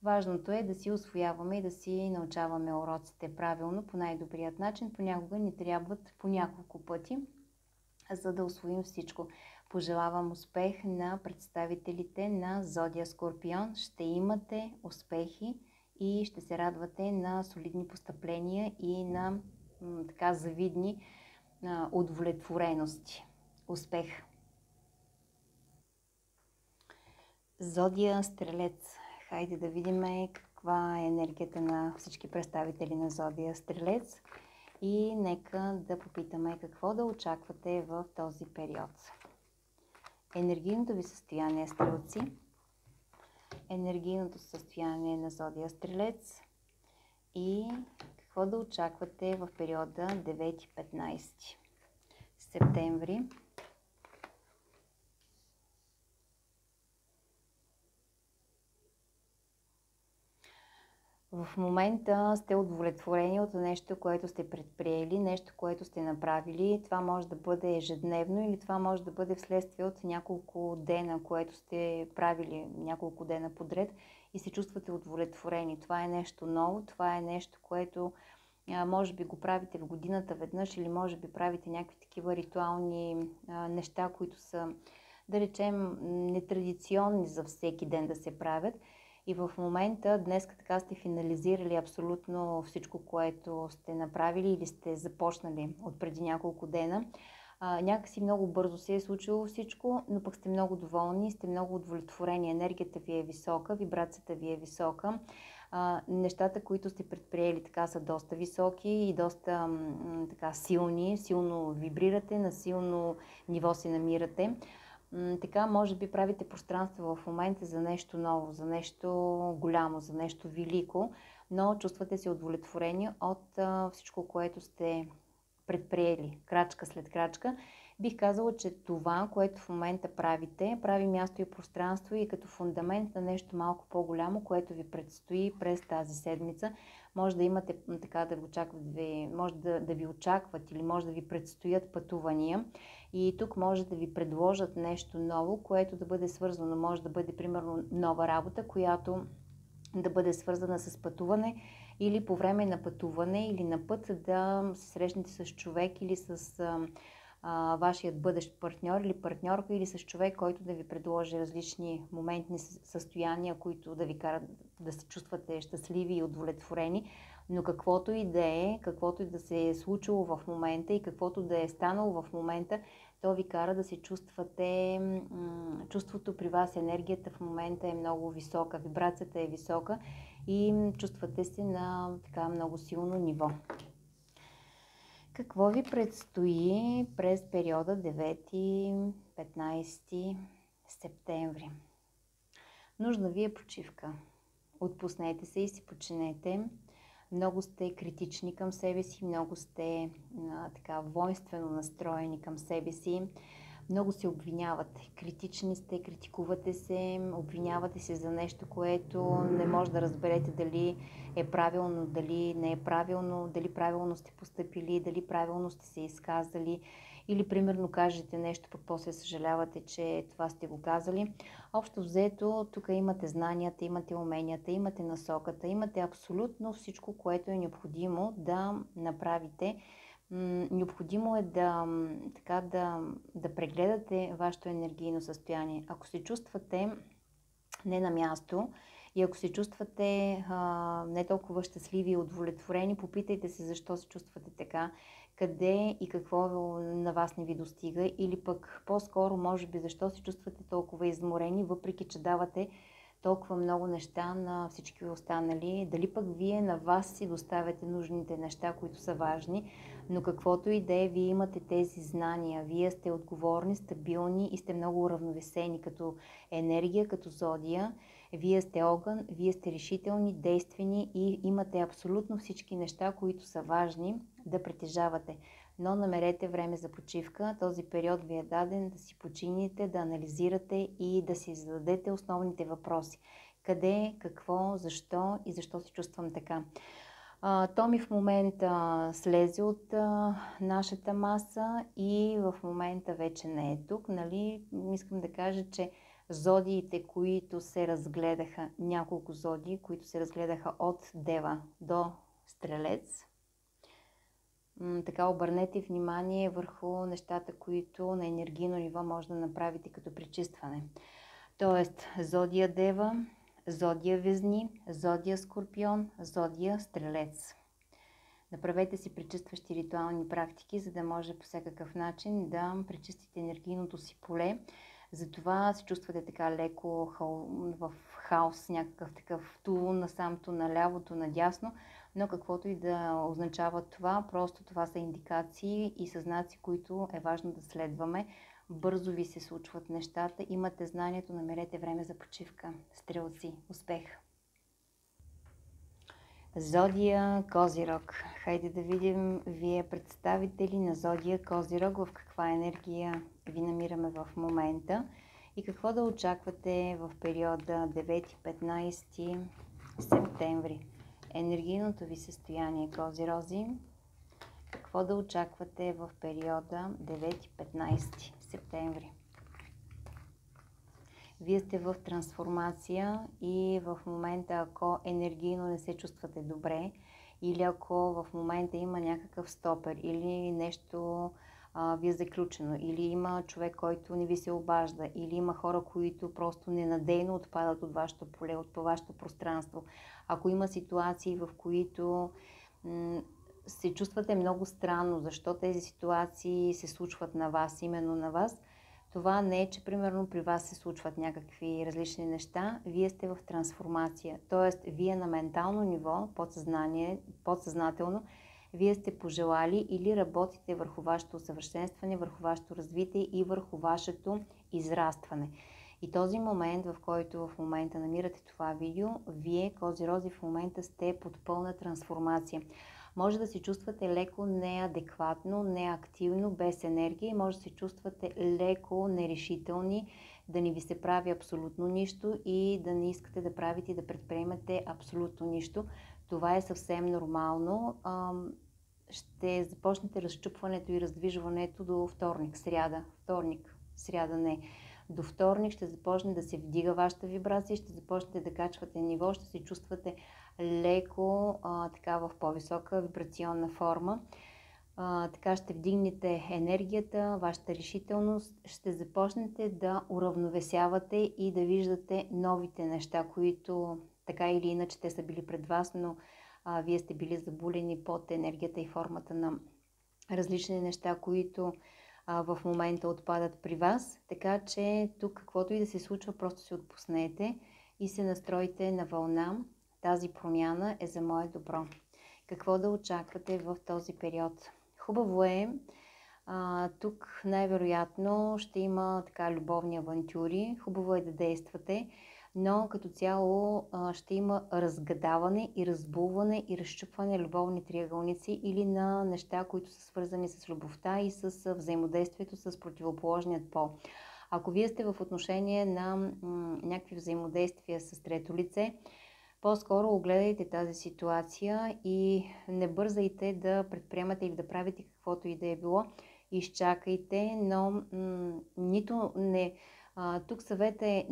Важното е да си усвояваме и да си научаваме уроците правилно, по най-добрият начин. Понякога ни трябват по няколко пъти, за да усвоим всичко. Пожелавам успех на представителите на Зодия Скорпион. Ще имате успехи и ще се радвате на солидни постъпления и на завидни удовлетворености. Успех! Зодия Стрелец. Хайде да видим каква е енергията на всички представители на Зодия Стрелец. И нека да попитаме какво да очаквате в този период. Енергийното ви състояние, стрелци. Енергийното състояние на Зодия Стрелец. И какво да очаквате в периода 9-15 септември. В момента сте удовлетворени от нещо, което сте предприели, нещо, което сте направили. Това може да бъде ежедневно или това може да бъде вследствие от няколко дена, което сте правили няколко дена подред и се чувствате удовлетворени. Това е нещо ново, това е нещо, което може би го правите в годината веднъж или може би правите някакви такива ритуални неща, които са, да речем, нетрадиционни за всеки ден да се правят. И в момента, днес така сте финализирали абсолютно всичко, което сте направили или сте започнали от преди няколко дена. Някакси много бързо се е случило всичко, но пък сте много доволни, сте много удовлетворени. Енергията ви е висока, вибрацията ви е висока. Нещата, които сте предприели така са доста високи и доста силни, силно вибрирате, на силно ниво се намирате. Така може би правите пространство в момента за нещо ново, за нещо голямо, за нещо велико, но чувствате се удовлетворени от всичко, което сте предприели, крачка след крачка. Бих казала, че това, което в момента правите, прави място и пространство и като фундамент на нещо малко по-голямо, което ви предстои през тази седмица. Може да имате така да ви очакват, може да ви очакват или може да ви предстоят пътувания. И тук може да ви предложат нещо ново, което да бъде свързано. Може да бъде примерно нова работа, която да бъде свързана с пътуване или по време на пътуване или на път да се срещнете с човек или с вашият бъдещ партньор или партньорка или с човек, който да ви предложи различни моментни състояния, които да ви карат да се чувствате щастливи и удовлетворени. Но каквото и да е, каквото и да се е случило в момента и каквото да е станало в момента, то ви кара да се чувствате, чувството при вас, енергията в момента е много висока, вибрацията е висока и чувствате се на така много силно ниво. Какво ви предстои през периода 9-15 септември? Нужна ви е почивка. Отпуснете се и си починете. Много сте критични към себе си, много сте така воинствено настроени към себе си. Много се обвинявате. Критични сте, критикувате се, обвинявате се за нещо, което не може да разберете дали е правилно, дали не е правилно, дали правилно сте постъпили, дали правилно сте се изказали или примерно кажете нещо, пък после съжалявате, че това сте го казали. Общо взето, тук имате знанията, имате уменията, имате насоката, имате абсолютно всичко, което е необходимо да направите. Необходимо е да прегледате вашето енергийно състояние. Ако се чувствате не на място и ако се чувствате не толкова щастливи и удовлетворени, попитайте се защо се чувствате така, къде и какво на вас не ви достига или пък по-скоро може би защо се чувствате толкова изморени, въпреки че давате толкова много неща на всички останали. Дали пък вие на вас си доставяте нужните неща, които са важни, но каквото и да е, вие имате тези знания. Вие сте отговорни, стабилни и сте много уравновесени като енергия, като зодия. Вие сте огън, вие сте решителни, действени и имате абсолютно всички неща, които са важни да притежавате. Но намерете време за почивка. Този период ви е даден да си почините, да анализирате и да си зададете основните въпроси. Къде, какво, защо и защо се чувствам така. Томи в момента слезе от нашата маса и в момента вече не е тук. Нали? Искам да кажа, че зодиите, които се разгледаха, няколко зодии, които се разгледаха от Дева до Стрелец, така обърнете внимание върху нещата, които на енергийно ниво може да направите като пречистване. Тоест, зодия Дева, зодия Везни, зодия Скорпион, зодия Стрелец. Направете си пречистващи ритуални практики, за да може по всякакъв начин да пречистите енергийното си поле. Затова се чувствате така леко в хаос, някакъв такъв ту насам, ту наляво, ту надясно, но каквото и да означава това, просто това са индикации и съзнаци, които е важно да следваме. Бързо ви се случват нещата, имате знанието, намерете време за почивка. Стрелци, успех! Зодия Козирог. Хайде да видим вие представители на Зодия Козирог в каква енергия ви намираме в момента и какво да очаквате в периода 9-15 септември. Енергийното ви състояние, Козирози. Какво да очаквате в периода 9-15 септември. Вие сте в трансформация и в момента, ако енергийно не се чувствате добре, или ако в момента има някакъв стопер, или нещо ви е заключено, или има човек, който не ви се обажда, или има хора, които просто ненадейно отпадат от вашето поле, от вашето пространство. Ако има ситуации, в които се чувствате много странно, защо тези ситуации се случват на вас, именно на вас, това не е, че примерно при вас се случват някакви различни неща, вие сте в трансформация. Тоест, вие на ментално ниво, подсъзнателно, вие сте пожелали или работите върху вашето усъвършенстване, върху вашето развитие и върху вашето израстване. И този момент, в който в момента намирате това видео, вие, Козирози, в момента сте под пълна трансформация. Може да се чувствате леко неадекватно, неактивно, без енергия и може да се чувствате леко нерешителни, да не ви се прави абсолютно нищо и да не искате да правите и да предприемате абсолютно нищо. Това е съвсем нормално. Ще започнете разчупването и раздвижването до вторник, сряда не. До вторник ще започне да се вдига вашата вибрация, ще започнете да качвате ниво, ще се чувствате леко така в по-висока вибрационна форма. Така ще вдигнете енергията, вашата решителност, ще започнете да уравновесявате и да виждате новите неща, които така или иначе те са били пред вас, но вие сте били забулени под енергията и формата на различни неща, които в момента отпадат при вас. Така че тук каквото и да се случва, просто се отпуснете и се настройте на вълна. Тази промяна е за мое добро. Какво да очаквате в този период? Хубаво е, тук най-вероятно ще има така любовни авантюри. Хубаво е да действате, но като цяло ще има разгадаване и разбулване и разчупване любовни триъгълници или на неща, които са свързани с любовта и с взаимодействието с противоположният пол. Ако вие сте в отношение на някакви взаимодействия с трето лице, по-скоро огледайте тази ситуация и не бързайте да предприемате или да правите каквото и да е било. Изчакайте, но тук съвет е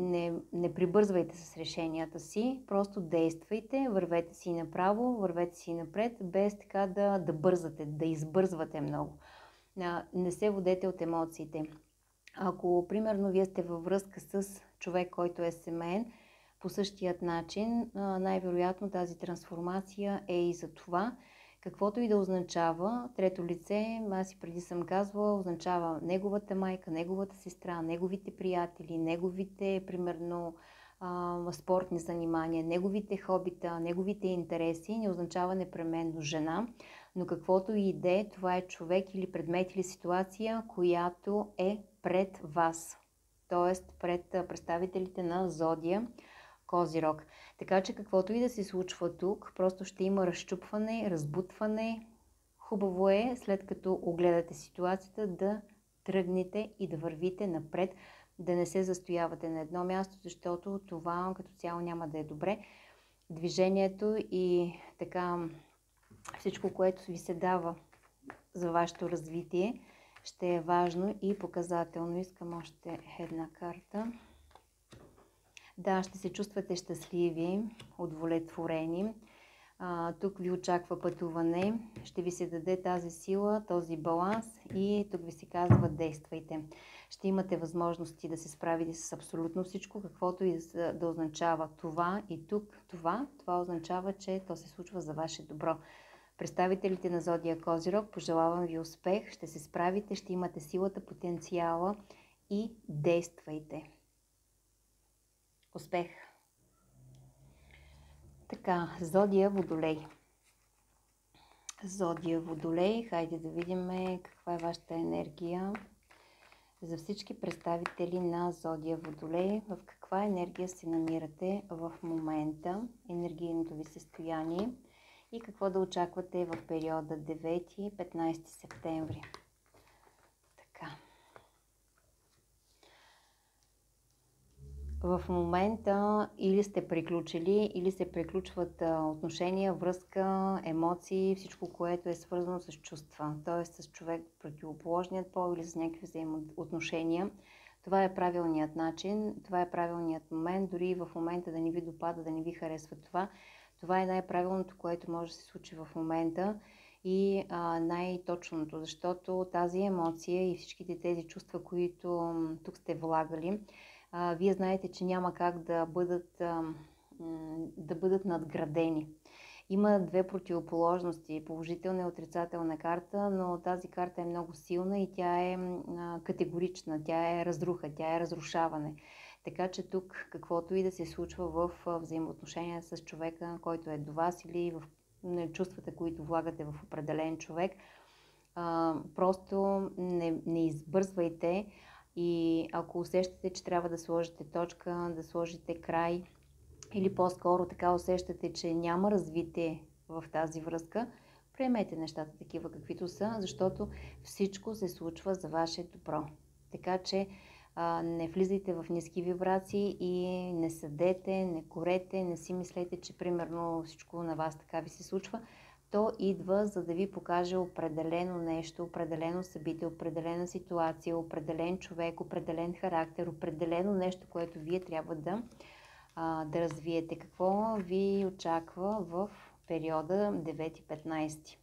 не прибързвайте с решенията си, просто действайте, вървете си направо, вървете си напред, без така да бързате, да избързвате много. Не се водете от емоциите. Ако, примерно, вие сте във връзка с човек, който е семейен, по същият начин, най-вероятно тази трансформация е и за това. Каквото и да означава, трето лице, аз и преди съм казвала, означава неговата майка, неговата сестра, неговите приятели, неговите, примерно, спортни занимания, неговите хобита, неговите интереси, не означава непременно жена, но каквото и да е, това е човек или предмет или ситуация, която е пред вас, т.е. пред представителите на Зодия Козирог. Така че каквото и да се случва тук, просто ще има разчупване, разбутване. Хубаво е, след като огледате ситуацията, да тръгнете и да вървите напред, да не се застоявате на едно място, защото това като цяло няма да е добре. Движението и така всичко, което ви се дава за вашето развитие, ще е важно и показателно. Искам още една карта. Да, ще се чувствате щастливи, удовлетворени. Тук ви очаква пътуване, ще ви се даде тази сила, този баланс и тук ви се казва действайте. Ще имате възможности да се справите с абсолютно всичко, каквото и да означава това и тук това означава, че то се случва за ваше добро. Представителите на Зодия Козирог, пожелавам ви успех, ще се справите, ще имате силата, потенциала и действайте. Успех! Така, Зодия Водолей. Зодия Водолей, хайде да видим каква е вашата енергия за всички представители на Зодия Водолей. В каква енергия се намирате в момента, енергийното ви състояние и какво да очаквате в периода 9-15 септември. Така. В момента или сте приключили, или се приключват отношения, връзка, емоции, всичко, което е свързано с чувства, т.е. с човек противоположният пол или с някакви взаимоотношения. Това е правилният начин, това е правилният момент, дори в момента да не ви допада, да не ви харесва това. Това е най-правилното, което може да се случи в момента и най-точното, защото тази емоция и всичките тези чувства, които тук сте влагали, вие знаете, че няма как да бъдат надградени. Има две противоположности, положителна и отрицателна карта, но тази карта е много силна и тя е категорична, тя е разруха, тя е разрушаване. Така че тук, каквото и да се случва в взаимоотношения с човека, който е до вас или в чувствата, които влагате в определен човек, просто не избързвайте. И ако усещате, че трябва да сложите точка, да сложите край, или по-скоро така усещате, че няма развитие в тази връзка, Приемете нещата такива каквито са, защото всичко се случва за ваше добро. Така че не влизайте в ниски вибрации и не съдете, не корете, не си мислете, че примерно всичко на вас така ви се случва. То идва, за да ви покаже определено нещо, определено събитие, определена ситуация, определен човек, определен характер, определено нещо, което вие трябва да развиете. Какво ви очаква в периода 9-15?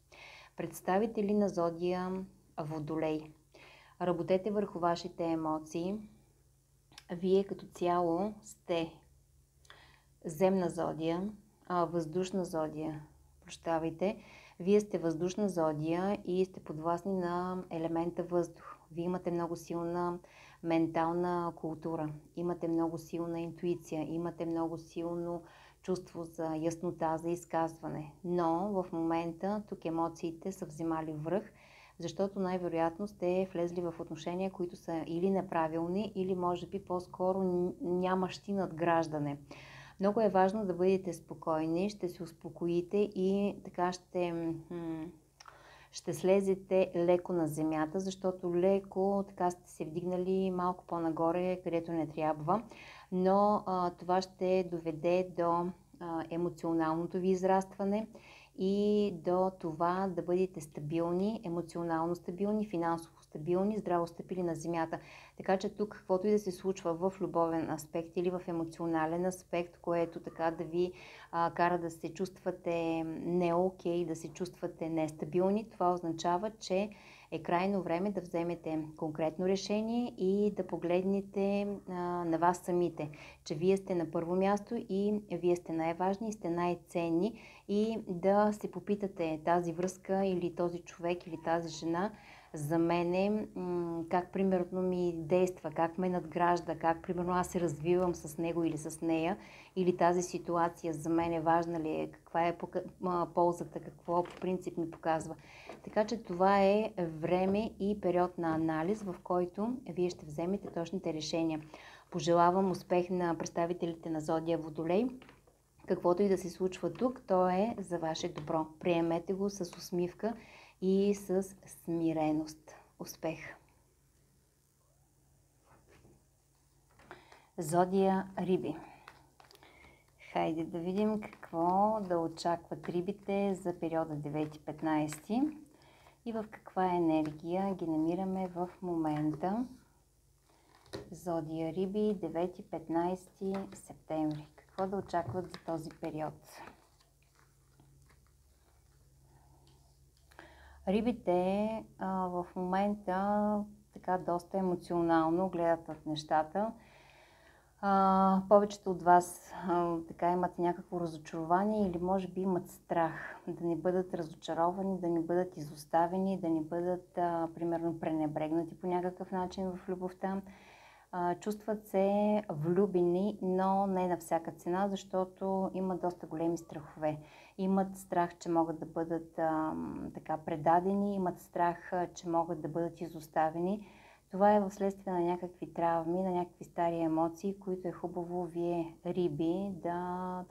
Представители на зодия Водолей. Работете върху вашите емоции. Вие като цяло сте земна зодия, въздушна зодия. Прощавайте. Вие сте въздушна зодия и сте подвластни на елемента въздух. Вие имате много силна ментална култура, имате много силна интуиция, имате много силно чувство за яснота, за изказване. Но в момента тук емоциите са взимали връх, защото най-вероятно сте влезли в отношения, които са или неправилни, или може би по-скоро нямащи надграждане. Много е важно да бъдете спокойни, ще се успокоите и така ще слезете леко на земята, защото леко така сте се вдигнали малко по-нагоре, където не трябва. Но това ще доведе до емоционалното ви израстване и до това да бъдете стабилни, емоционално стабилни, финансово стабилни, здраво стъпили на земята. Така че тук, каквото и да се случва в любовен аспект или в емоционален аспект, което така да ви кара да се чувствате не окей, да се чувствате нестабилни, това означава, че е крайно време да вземете конкретно решение и да погледнете на вас самите, че вие сте на първо място и вие сте най-важни и сте най-ценни и да се попитате тази връзка или този човек или тази жена за мене, как примерно ми действа, как ме надгражда, как примерно аз се развивам с него или с нея, или тази ситуация за мен е важна ли е, каква е ползата, какво по принцип ми показва. Така че това е време и период на анализ, в който вие ще вземете точните решения. Пожелавам успех на представителите на зодия Водолей. Каквото и да се случва тук, то е за ваше добро. Приемете го с усмивка и с смиреност. Успех! Зодия Риби. Хайде да видим какво да очакват рибите за периода 9-15 и в каква енергия ги намираме в момента. Зодия Риби, 9-15 септември. Какво да очакват за този период? Рибите в момента така доста емоционално гледат в нещата. Повечето от вас така имат някакво разочарование или може би имат страх да не бъдат разочаровани, да не бъдат изоставени, да не бъдат примерно пренебрегнати по някакъв начин в любовта. Чувстват се влюбени, но не на всяка цена, защото имат доста големи страхове. Имат страх, че могат да бъдат така предадени, имат страх, че могат да бъдат изоставени. Това е вследствие на някакви травми, на някакви стари емоции, които е хубаво вие, риби, да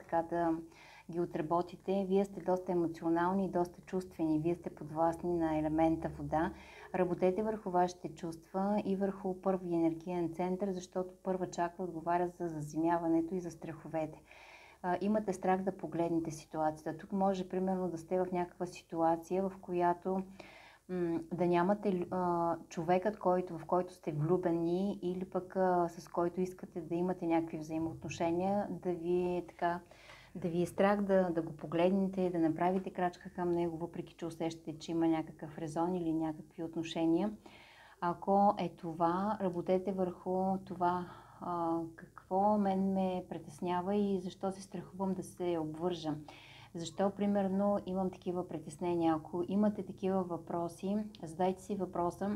ги отработите. Вие сте доста емоционални и доста чувствени. Вие сте подвластни на елемента вода. Работете върху вашите чувства и върху първи енергиен център, защото първа чакра отговаря за заземяването и за страховете. Имате страх да погледнете ситуацията. Тук може примерно да сте в някаква ситуация, в която да нямате човекът, в който сте влюбени или пък с който искате да имате някакви взаимоотношения, да ви е страх да го погледнете, да направите крачка към него, въпреки че усещате, че има някакъв резон или някакви отношения. Ако е това, работете върху това какво мен ме притеснява и защо се страхувам да се обвържа. Защо, примерно, имам такива притеснения? Ако имате такива въпроси, задайте си въпроса,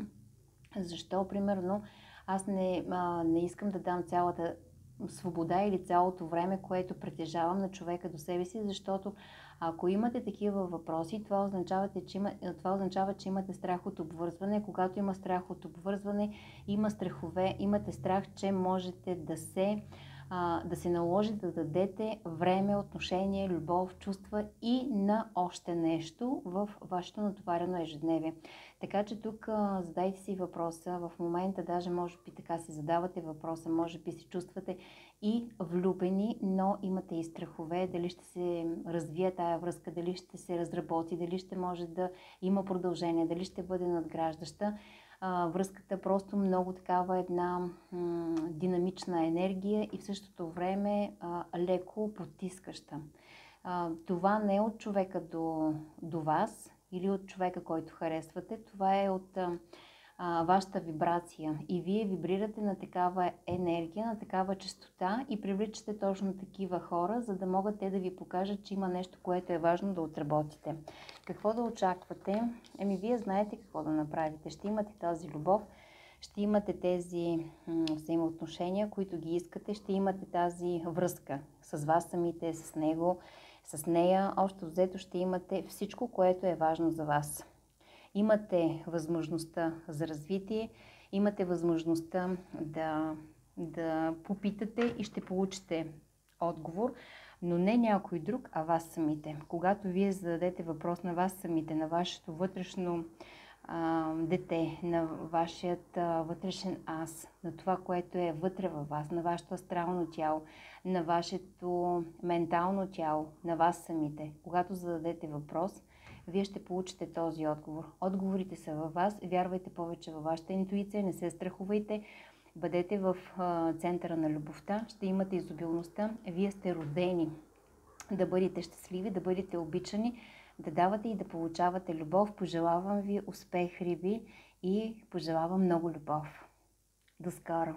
защо, примерно, аз не искам да дам цялата свобода или цялото време, което притежавам на човека до себе си, защото ако имате такива въпроси, това означава, че имате страх от обвързване. Когато има страх от обвързване, има страхове, имате страх, че можете да се да се наложи да дадете време, отношение, любов, чувства и на още нещо в вашето натоварено ежедневие. Така че тук задайте си въпроса, в момента даже може би така си задавате въпроса, може би се чувствате и влюбени, но имате и страхове, дали ще се развие тая връзка, дали ще се разработи, дали ще може да има продължение, дали ще бъде надграждаща. Връзката просто много такава една динамична енергия и в същото време леко потискаща. Това не е от човека до вас или от човека, който харесвате, това е от вашата вибрация и вие вибрирате на такава енергия, на такава честота и привличате точно такива хора, за да могат те да ви покажат, че има нещо, което е важно да отработите. Какво да очаквате? Вие знаете какво да направите. Ще имате тази любов, ще имате тези взаимоотношения, които ги искате, ще имате тази връзка с вас самите, с него, с нея. Общо взето ще имате всичко, което е важно за вас. Имате възможността за развитие, имате възможността да попитате и ще получите отговор, но не някой друг, а вас самите. Когато вие зададете въпрос на вас самите, на вашето вътрешно дете, на вашият вътрешен аз, на това, което е вътре във вас, на вашето астрално тяло, на вашето ментално тяло, на вас самите. Когато зададете въпрос, вие ще получите този отговор. Отговорите са във вас, вярвайте повече във вашата интуиция, не се страхувайте, бъдете в центъра на любовта, ще имате изобилността. Вие сте родени да бъдете щастливи, да бъдете обичани, да давате и да получавате любов. Пожелавам ви успех, риби, и пожелавам много любов. До скоро!